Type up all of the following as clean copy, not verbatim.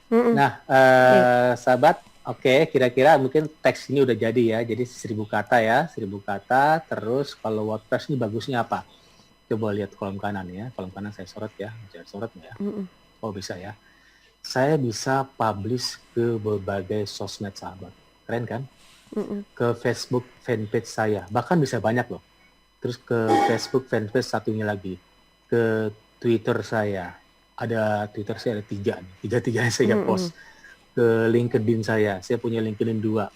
Mm-mm. Nah, Iya. sahabat, oke, kira-kira mungkin teks ini udah jadi ya. Jadi 1.000 kata ya, 1.000 kata. Terus kalau WordPress ini bagusnya apa? Coba lihat kolom kanan ya. Kolom kanan saya sorot ya. Saya sorot nggak ya? Mm-mm. Oh bisa ya. Saya bisa publish ke berbagai sosmed sahabat. Keren kan? Mm-mm. Ke Facebook fanpage saya. Bahkan bisa banyak loh. Terus ke Facebook fanpage satunya lagi. Ke Twitter saya. Ada Twitter saya ada 3 nih. Tiga-tiganya saya Mm-mm. post. Ke LinkedIn saya punya LinkedIn 2,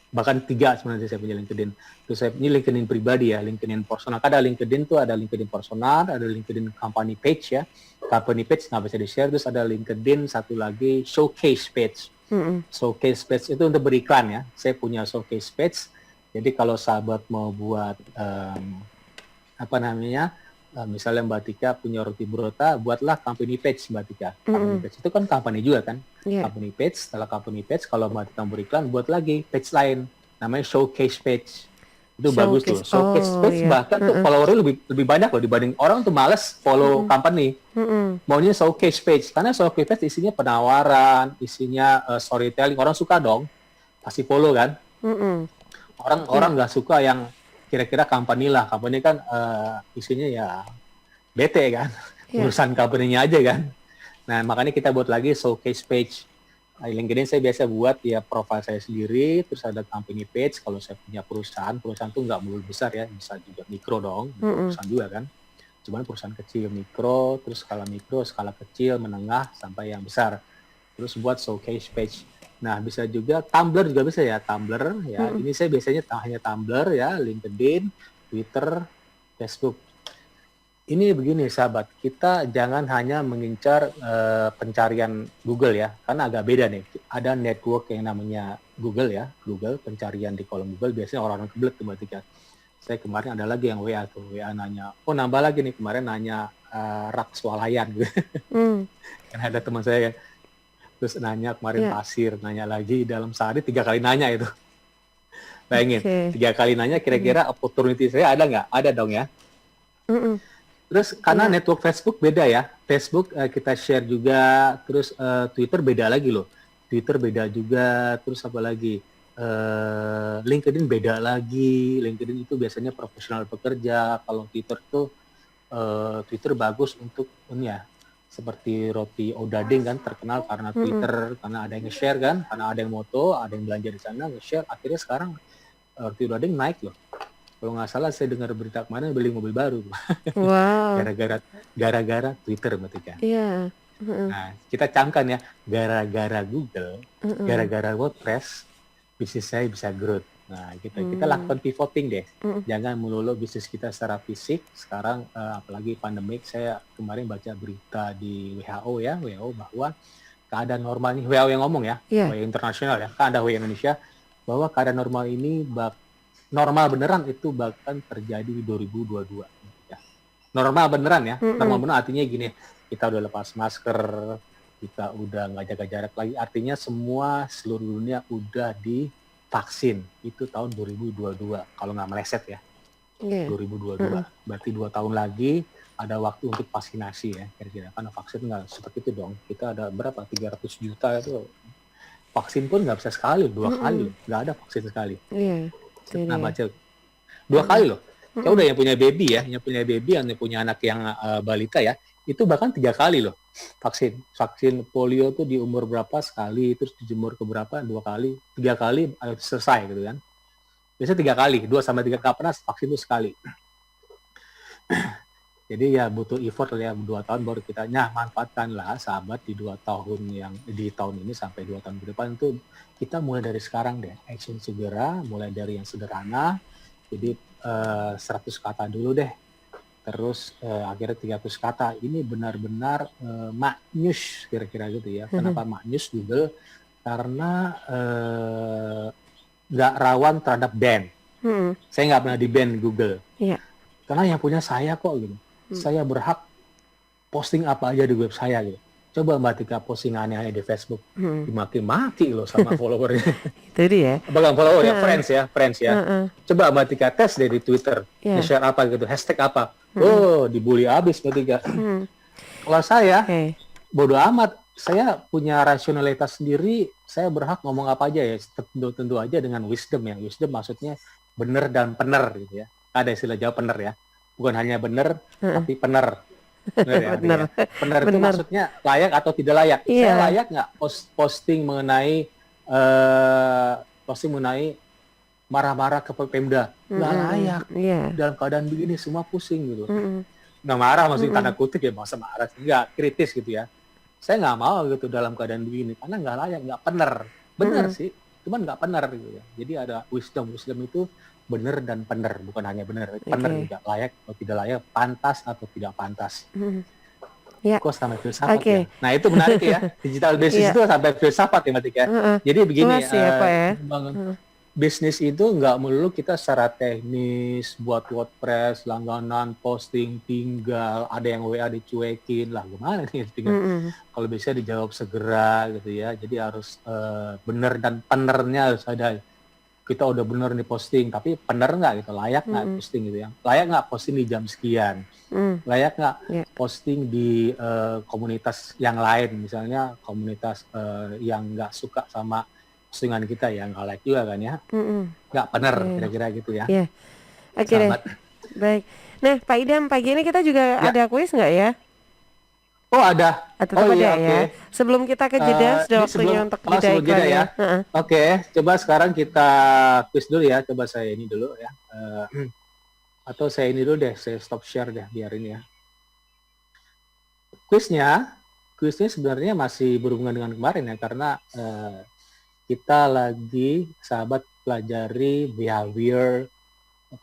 bahkan 3 sebenarnya saya punya LinkedIn. Terus saya ini LinkedIn pribadi ya, LinkedIn personal. Ada LinkedIn tuh ada LinkedIn personal, ada LinkedIn company page ya. Company page nggak bisa di-share, terus ada LinkedIn satu lagi showcase page. Mm-mm. Showcase page itu untuk beriklan ya. Saya punya showcase page. Jadi kalau sahabat mau buat apa namanya, misalnya Mbak Tika punya roti burota, buatlah company page Mbak Tika. Company Mm-mm. page itu kan company juga kan. Iya. Company page, setelah company page, kalau Mbak Tika beriklan, buat lagi page lain, namanya showcase page. Itu bagus tuh. Showcase. Showcase Oh page ya. bahkan tuh Heeh. followernya lebih banyak loh dibanding orang tuh males follow Mm-mm. company. Mm-mm. Maunya showcase page, karena showcase page isinya penawaran, isinya storytelling, orang suka dong, pasti follow kan. Mm-mm. Orang-orang Iya. nggak suka yang kira-kira company lah, company kan isinya ya bete kan, Iya. urusan company-nya aja kan. Nah, makanya kita buat lagi showcase page. LinkedIn saya biasa buat ya profil saya sendiri, terus ada company page. Kalau saya punya perusahaan tuh nggak melulu besar ya, bisa juga mikro dong, mikro Mm-mm. perusahaan juga kan. Cuman perusahaan kecil, mikro, terus mikro, skala kecil, menengah, sampai yang besar. Terus buat showcase page. Nah, bisa juga Tumblr juga bisa ya, Tumblr ya. Mm-mm. Ini saya biasanya hanya Tumblr ya, LinkedIn, Twitter, Facebook. Ini begini sahabat, kita jangan hanya mengincar pencarian Google ya, karena agak beda nih. Ada network yang namanya Google ya, Google pencarian di kolom Google biasanya orang-orang kebelet tuh Mbak Tika. Saya kemarin ada lagi yang WA tuh, WA nanya, oh nambah lagi nih kemarin nanya rak swalayan gitu. Mm. Kan ada teman saya kan, terus nanya kemarin Iya. pasir, nanya lagi dalam sehari 3 kali nanya itu. Bayangin, Oke. 3 kali nanya Mm-mm. kira-kira opportunity saya ada nggak? Ada dong ya. Mm-mm. Terus karena Iya. network Facebook beda ya, Facebook kita share juga, terus Twitter beda lagi loh. Twitter beda juga, terus apa lagi? LinkedIn beda lagi. LinkedIn itu biasanya profesional pekerja. Kalau Twitter tuh Twitter bagus untuk ini ya, seperti roti Odading kan terkenal karena Mm-mm. Twitter, karena ada yang nge-share kan, karena ada yang moto, ada yang belanja di sana nge-share. Akhirnya sekarang roti Odading naik loh. Kalau nggak salah saya dengar berita kemarin beli mobil baru. Wow. gara-gara Twitter berarti kan. Iya. Mm-mm. Nah, kita camkan ya, gara-gara Google, Mm-mm. gara-gara WordPress, bisnis saya bisa growth. Nah, kita Mm. lakukan pivoting deh. Mm. Jangan melulu bisnis kita secara fisik. Sekarang apalagi pandemik, saya kemarin baca berita di WHO ya, WHO bahwa keadaan normal ini, WHO yang ngomong ya, Iya. WHO internasional ya, kan ada WHO Indonesia, bahwa keadaan normal ini normal beneran itu bahkan terjadi di 2022. Ya. Normal beneran ya, normal Mm-mm. beneran artinya gini, kita udah lepas masker, kita udah nggak jaga jarak lagi, artinya semua seluruh dunia udah divaksin, itu tahun 2022, kalau nggak meleset ya, Iya. 2022. Mm-mm. Berarti 2 tahun lagi ada waktu untuk vaksinasi ya, kira-kira. Karena vaksin nggak seperti itu dong, kita ada berapa, 300 juta itu, vaksin pun nggak bisa sekali, 2 kali, Mm-mm. nggak ada vaksin sekali. Iya. Itu Saya pernah dia. baca 2 kali Mm-mm. loh. Ya udah Mm-mm. yang punya baby ya, yang punya anak yang balita ya, itu bahkan 3 kali loh vaksin. Vaksin polio tuh di umur berapa sekali, terus dijemur ke berapa 2 kali, 3 kali selesai gitu kan. Biasanya 3 kali, 2 sampai 3 kali pernah vaksin itu sekali. Jadi ya butuh effort ya 2 tahun baru kita. Nah manfaatkanlah sahabat di 2 tahun yang di tahun ini sampai 2 tahun ke depan itu kita mulai dari sekarang deh. Action segera, mulai dari yang sederhana. Jadi 100 kata dulu deh. Terus akhirnya 300 kata. Ini benar-benar maknyus kira-kira gitu ya. Kenapa maknyus Google? Karena nggak rawan terhadap ban. Mm-mm. Saya nggak pernah di-ban Google. Iya. Karena yang punya saya kok gitu. Mm. Saya berhak posting apa aja di web saya gitu. Coba Mbak Tika posting aneh-aneh di Facebook. Mm. Dimaki-maki loh sama followernya. Itu dia. Bukan follower ya, Heeh. friends ya. Heeh. Coba Mbak Tika tes deh di Twitter. Iya. Nge-share apa gitu, hashtag apa. Mm-mm. Oh, dibully abis Mbak Tika. Mm. Kalau saya, Oke. bodo amat. saya punya rasionalitas sendiri, saya berhak ngomong apa aja ya, tentu aja dengan wisdom ya. Wisdom maksudnya benar dan benar gitu ya. Ada istilah Jawa benar ya. Bukan hanya benar, tapi benar. Benar ya, Bener. artinya. Benar itu Bener. maksudnya layak atau tidak layak. Iya. Saya layak nggak posting mengenai marah-marah ke Pemda? Nggak layak. Iya. Dalam keadaan begini semua pusing gitu. Mm-mm. Nggak marah maksudnya tanda kutip ya, masa marah. Nggak kritis gitu ya. Saya nggak mau gitu dalam keadaan begini karena nggak layak, nggak benar sih, cuman nggak benar gitu ya. Jadi ada wisdom itu benar dan benar, bukan hanya benar, benar juga, layak atau tidak layak, pantas atau tidak pantas. Ya. Kok sampai filsafat ya? Nah itu menarik ya, digital business itu sampai filsafat ya, Mbak Tika. Jadi begini, bisnis itu nggak melulu kita secara teknis buat WordPress, langganan, posting, tinggal, ada yang WA dicuekin lah, gimana nih? Kalau bisa dijawab segera gitu ya. Jadi harus benar dan penernya harus ada. Kita udah bener nih posting, tapi bener nggak gitu, layak nggak posting gitu ya? Layak nggak posting di jam sekian? Layak nggak posting di komunitas yang lain, misalnya komunitas yang nggak suka sama postingan kita ya, nggak like juga kan ya, nggak bener, kira-kira gitu ya. Oke deh, baik. Nah Pak Idam, pagi ini kita juga ada kuis nggak ya? Oh ada. Tetap ada ya. Sebelum kita ke jeda, sudah waktunya untuk jeda ya. Oke, coba sekarang kita kuis dulu ya. Coba saya ini dulu ya. Atau saya ini dulu deh, saya stop share deh biar ini ya. Kuisnya sebenarnya masih berhubungan dengan kemarin ya, karena kita lagi sahabat pelajari behavior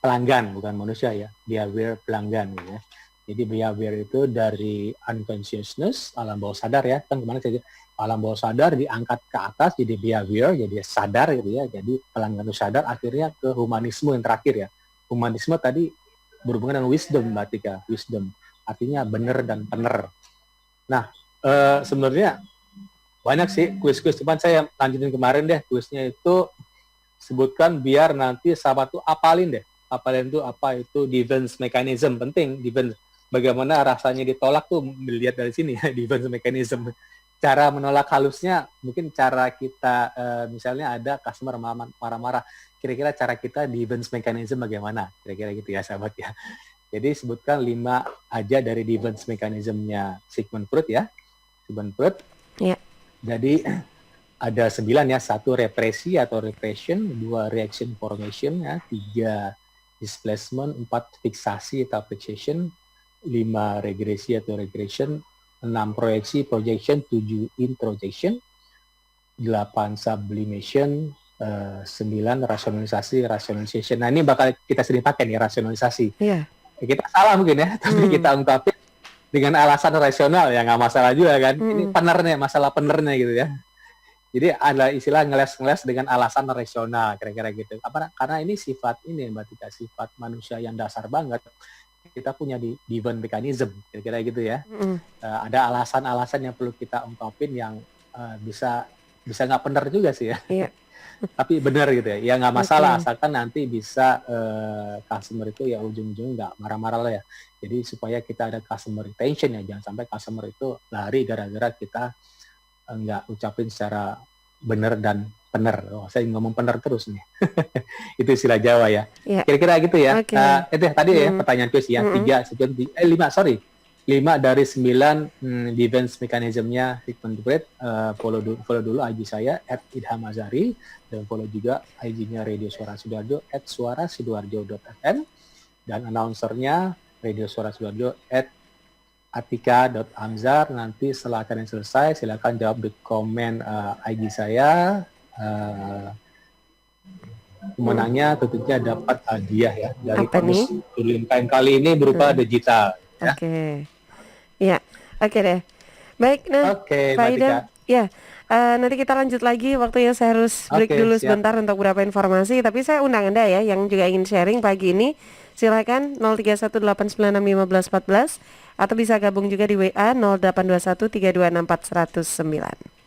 pelanggan, bukan manusia ya, behavior pelanggan gitu ya. Jadi behavior itu dari unconsciousness, alam bawah sadar ya, kan kemana saja alam bawah sadar diangkat ke atas jadi behavior, jadi sadar gitu ya, jadi pelanggan itu sadar, akhirnya ke humanisme yang terakhir ya. Humanisme tadi berhubungan dengan wisdom, Mbak Tika, wisdom artinya benar dan benar. Nah, sebenarnya banyak sih kuis-kuis, cuman saya lanjutin kemarin deh, kuisnya itu sebutkan biar nanti sahabat tuh apalin deh. Apalin itu apa itu defense mechanism, penting defense. Bagaimana rasanya ditolak tuh dilihat dari sini ya, defense mechanism. Cara menolak halusnya mungkin cara kita misalnya ada customer marah-marah. Kira-kira cara kita defense mechanism bagaimana? Kira-kira gitu ya sahabat ya. Jadi sebutkan 5 aja dari defense mechanismnya Sigmund Freud ya. Sigmund Freud. Ya. Jadi ada 9 ya, 1 represi atau repression, 2 reaction formation ya, 3 displacement, 4 fiksasi atau fixation, 5 regresi atau regression, 6 proyeksi projection, 7 introjection, 8 sublimation, 9 rasionalisasi rationalization. Nah ini bakal kita sering pakai nih rasionalisasi. Iya. Kita salah mungkin ya, tapi kita ungkapin dengan alasan rasional ya, nggak masalah juga kan. Ini penernya, masalah penernya gitu ya. Jadi ada istilah ngeles-ngeles dengan alasan rasional, kira-kira gitu. Karena ini sifat ini Mbak Tika, sifat manusia yang dasar banget. Kita punya defense mechanism, kira-kira gitu ya. Ada alasan-alasan yang perlu kita ungkapin yang bisa nggak benar juga sih ya. Iya. Tapi benar gitu ya. Ya nggak masalah, asalkan nanti bisa customer itu ya ujung-ujung nggak marah-marah lah ya. Jadi supaya kita ada customer retention ya, jangan sampai customer itu lari gara-gara kita nggak ucapin secara benar dan benar. Oh, saya ngomong benar terus nih. Itu istilah Jawa ya. Kira-kira gitu ya. Itu tadi ya pertanyaan kuis ya. 5 dari 9 defense mechanismnya Sigmund Freud. Follow dulu IG saya @idhamazari, dan follow juga IG-nya Radio Suara Sidoarjo @suarasidoarjo.fm, dan announcernya Radio Suara Sidoarjo @atika.amzar. Nanti setelah kalian selesai, silakan jawab di komen IG saya. Pemenangnya tentunya dapat hadiah ya dari Kamus Tulimkain kali ini berupa digital. Ya. Oke deh. Baik, nah Pak Idam, ya nanti kita lanjut lagi. Waktunya saya harus break dulu sebentar untuk beberapa informasi. Tapi saya undang Anda ya yang juga ingin sharing pagi ini. Silakan 0318961514 atau bisa gabung juga di WA 082132640109.